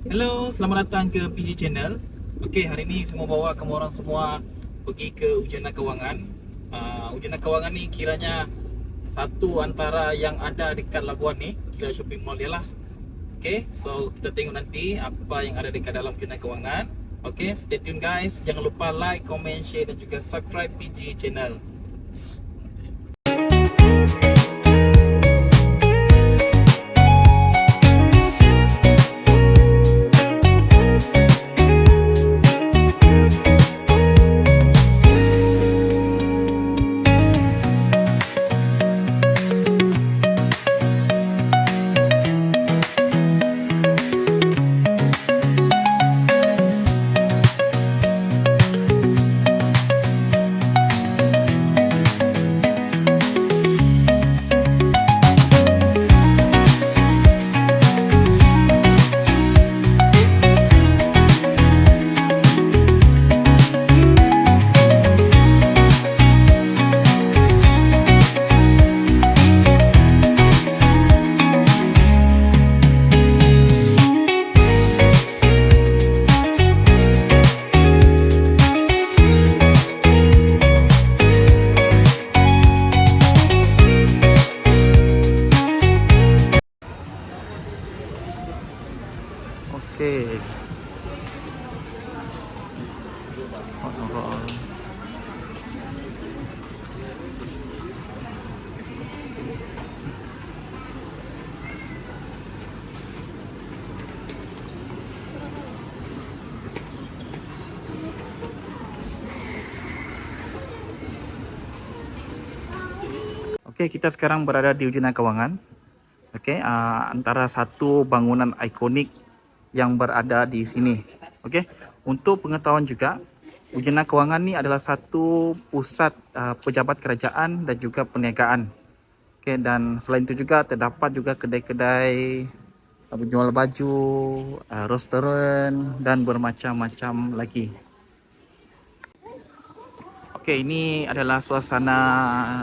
Hello, selamat datang ke PG Channel. Okey, hari ni saya mau bawa kamu orang semua pergi ke Ujana Kewangan. Ujana Kewangan ni kiranya satu antara yang ada dekat Labuan ni, kira shopping mall dia lah. Okey, so kita tengok nanti apa yang ada dekat dalam Ujana Kewangan. Okey, stay tune guys. Jangan lupa like, comment, share dan juga subscribe PG Channel. Okey. Okey, kita sekarang berada di Ujana Kewangan. Okey, antara satu bangunan ikonik yang berada di sini. Okey, untuk pengetahuan juga, Ujana Kewangan ni adalah satu pusat pejabat kerajaan dan juga perniagaan. Okey, dan selain itu juga terdapat juga kedai-kedai penjual baju, restoran dan bermacam-macam lagi. Okey, ini adalah suasana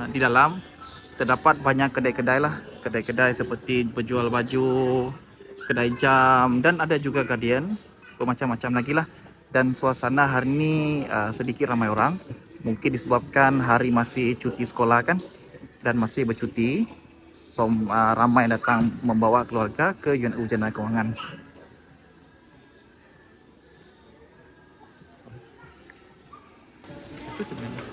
di dalam. Terdapat banyak kedai-kedai lah, kedai-kedai seperti penjual baju, kedai jam dan ada juga Guardian, bermacam-macam lagi lah. Dan suasana hari ini sedikit ramai orang, mungkin disebabkan hari masih cuti sekolah kan, dan masih bercuti. So ramai datang membawa keluarga ke Ujana Kewangan. Itu sebenarnya.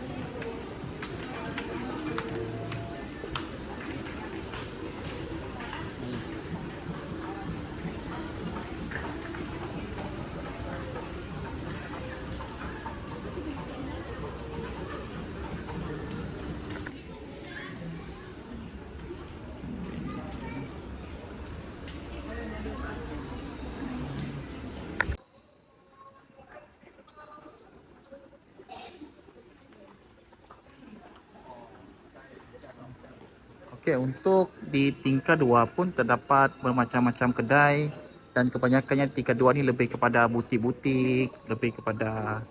Okey, untuk di tingkat 2 pun terdapat bermacam-macam kedai dan kebanyakannya tingkat 2 ni lebih kepada butik-butik, lebih kepada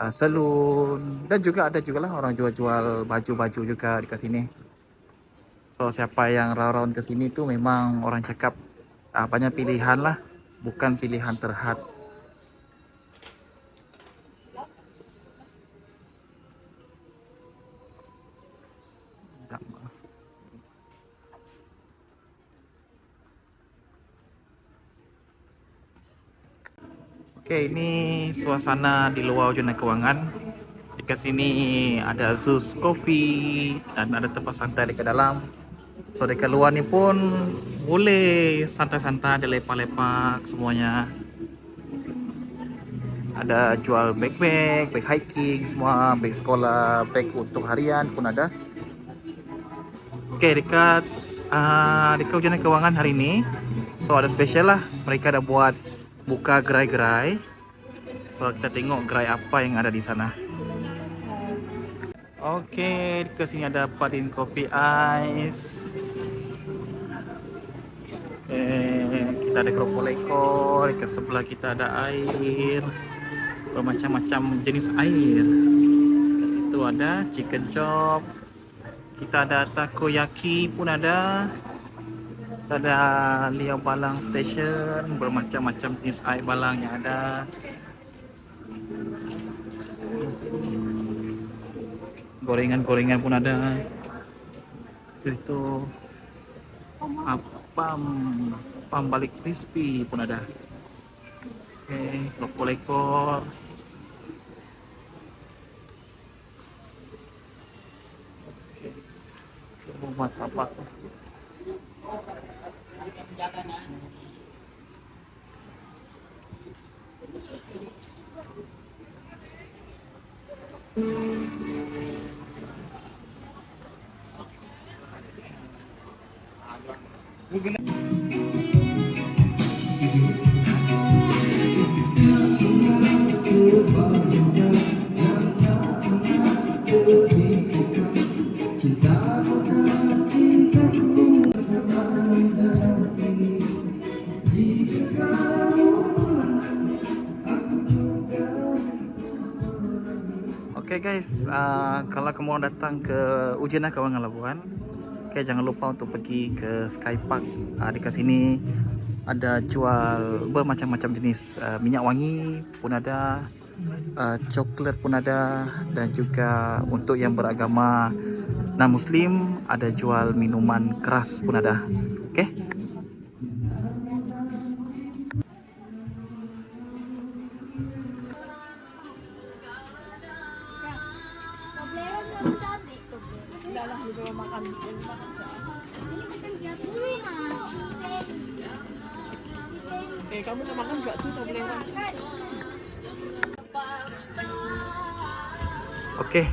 salon dan juga ada jugalah orang jual-jual baju-baju juga dekat sini. So siapa yang raun-raun ke sini tu memang orang cakap banyak pilihan lah, bukan pilihan terhad. Okey, ini suasana di luar Ujana Kewangan. Dekat sini ada Zeus Coffee dan ada tempat santai dekat dalam. So dekat luar ni pun boleh santai-santai, ada lepak-lepak semuanya. Ada jual bag-bag, bag hiking semua, bag sekolah, bag untuk harian pun ada. Okey, dekat Ujana Kewangan hari ini, so ada special lah. Mereka dah buat buka gerai-gerai. So kita tengok gerai apa yang ada di sana. Okey, ke sini ada Padin Kopi Ais. Kita ada keropok lekor, ke sebelah kita ada air. Bermacam-macam jenis air. Kat situ ada chicken chop. Kita ada takoyaki pun ada. Ada Liau Balang Station, bermacam-macam jenis air balang yang ada. Gorengan-gorengan pun ada. Itu pam pam balik crispy pun ada. Oke, loko lekor. Buat apa? Oke guys, kalau kamu datang ke Ujena Kawangan Labuan, jangan lupa untuk pergi ke Sky Park. Dekat sini ada jual bermacam-macam jenis minyak wangi pun ada, coklat pun ada, dan juga untuk yang beragama non-Muslim ada jual minuman keras pun ada. Oke. Kamu udah makan nggak tuh Toblerone? Oke,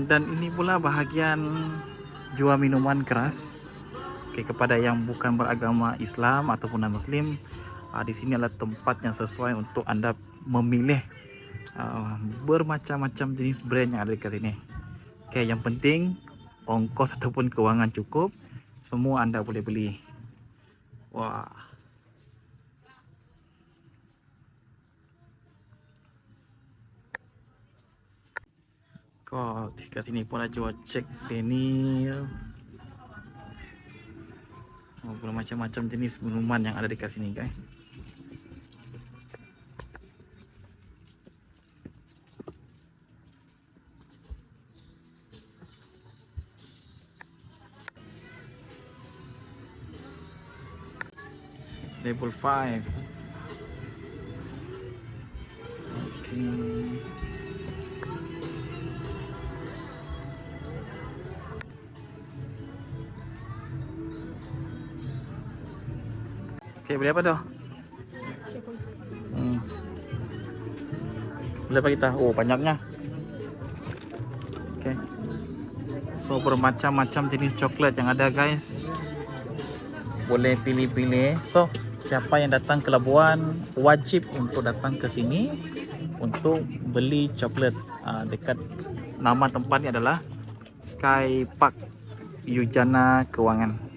dan ini pula bahagian jual minuman keras. Oke, kepada yang bukan beragama Islam ataupun non-Muslim, di sini adalah tempat yang sesuai untuk Anda memilih bermacam-macam jenis brand yang ada di sini. Oke, yang penting ongkos ataupun kewangan cukup, semua Anda boleh beli. Wah. Kok di sini pun ada jual Jack Daniel. Bermacam-macam jenis minuman yang ada di sini, guys. Level 5. Okay. Oke, beli apa tuh? Beli apa kita? Oh, banyaknya. Oke. So, bermacam-macam jenis coklat yang ada, guys. Boleh pilih-pilih. So, siapa yang datang ke Labuan wajib untuk datang ke sini untuk beli coklat. Dekat nama tempatnya adalah Sky Park Ujena Kawangan.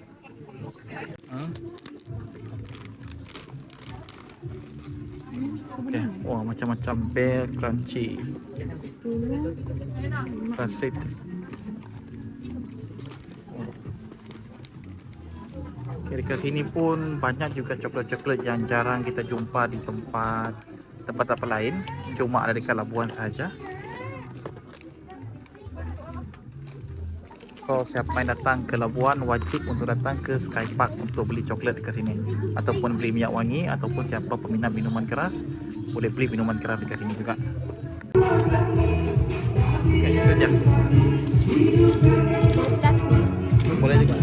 Oke, wah, macam-macam bear crunchy, klasik. Oke, dekat sini pun banyak juga coklat-coklat yang jarang kita jumpa di tempat lain, cuma ada dekat Labuan saja. So, siapa yang datang ke Labuan wajib untuk datang ke Sky Park untuk beli coklat dekat sini, ataupun beli minyak wangi, ataupun siapa peminat minuman keras boleh beli minuman keras dekat sini juga. Oke, itu aja. Boleh juga.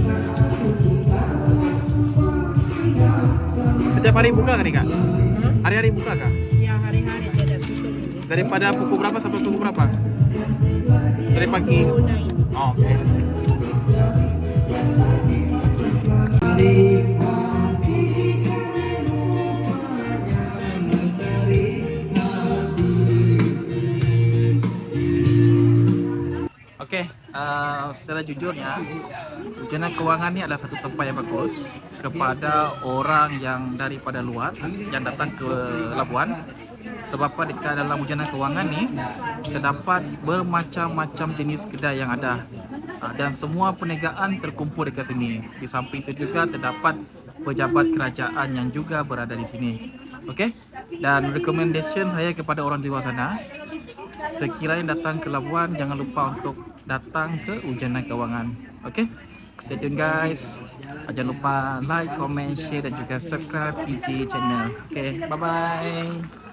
Setiap hari buka kan, Kak? Hari-hari buka kah? Ya, hari-hari ada tutup. Daripada pukul berapa sampai pukul berapa? Dari pagi. Oh, oke. Oke, secara jujurnya, Ujena Kawangan ini adalah satu tempat yang bagus kepada orang yang daripada luar yang datang ke Labuan. Sebab di dalam Ujena Kawangan ini terdapat bermacam-macam jenis kedai yang ada. Dan semua perniagaan terkumpul dekat sini. Di samping itu juga terdapat pejabat kerajaan yang juga berada di sini. Okey. Dan recommendation saya kepada orang di luar sana, sekiranya datang ke Labuan, jangan lupa untuk datang ke Ujana Kawangan. Okey. Stay tune guys. Jangan lupa like, comment, share dan juga subscribe PJ channel. Okey. Bye bye.